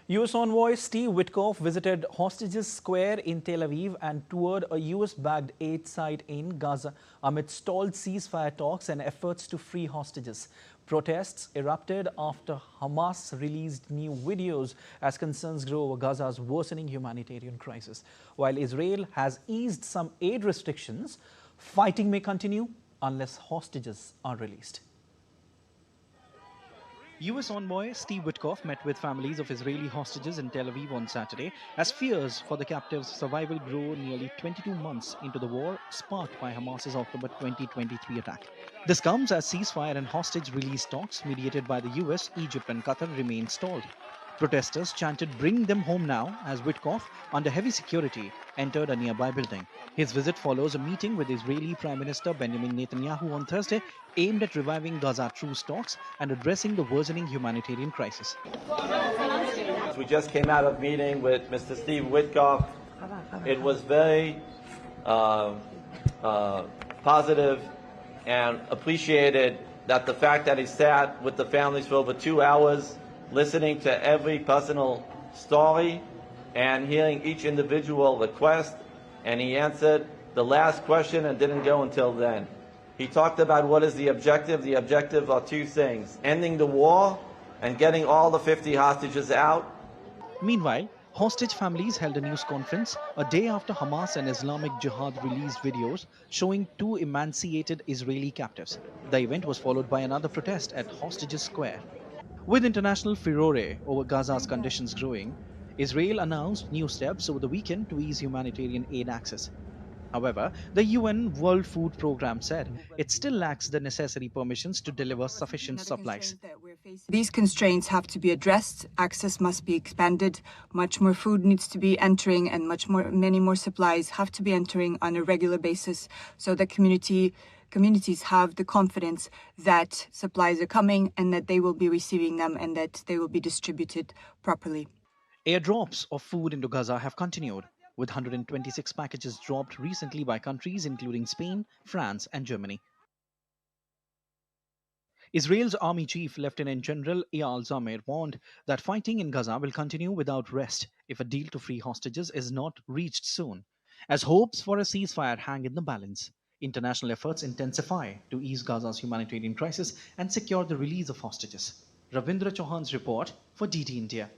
U.S. envoy Steve Witkoff visited Hostages Square in Tel Aviv and toured a U.S.-backed aid site in Gaza amid stalled ceasefire talks and efforts to free hostages. Protests erupted after Hamas released new videos as concerns grow over Gaza's worsening humanitarian crisis. While Israel has eased some aid restrictions, fighting may continue unless hostages are released. U.S. envoy Steve Witkoff met with families of Israeli hostages in Tel Aviv on Saturday as fears for the captives' survival grow nearly 22 months into the war sparked by Hamas's October 2023 attack. This comes as ceasefire and hostage release talks mediated by the U.S., Egypt and Qatar remain stalled. Protesters chanted "Bring them home now" as Witkoff, under heavy security, entered a nearby building. His visit follows a meeting with Israeli Prime Minister Benjamin Netanyahu on Thursday aimed at reviving Gaza truce talks and addressing the worsening humanitarian crisis. We just came out of meeting with Mr. Steve Witkoff. It was very positive and appreciated that the fact that he sat with the families for over 2 hours, listening to every personal story and hearing each individual request, and he answered the last question and didn't go until then. He talked about what is the objective. The objective are two things: ending the war and getting all the 50 hostages out. Meanwhile, hostage families held a news conference a day after Hamas and Islamic Jihad released videos showing 2 emancipated Israeli captives. The event was followed by another protest at Hostages Square. With international furore over Gaza's conditions growing, Israel announced new steps over the weekend to ease humanitarian aid access. However, the UN World Food Programme said it still lacks the necessary permissions to deliver sufficient supplies. These constraints have to be addressed. Access must be expanded. Much more food needs to be entering, and many more supplies have to be entering on a regular basis, so that communities have the confidence that supplies are coming and that they will be receiving them and that they will be distributed properly. Airdrops of food into Gaza have continued, with 126 packages dropped recently by countries including Spain, France and Germany. Israel's army chief, Lieutenant General Eyal Zamir, warned that fighting in Gaza will continue without rest if a deal to free hostages is not reached soon, as hopes for a ceasefire hang in the balance. International efforts intensify to ease Gaza's humanitarian crisis and secure the release of hostages. Ravindra Chauhan's report for DT India.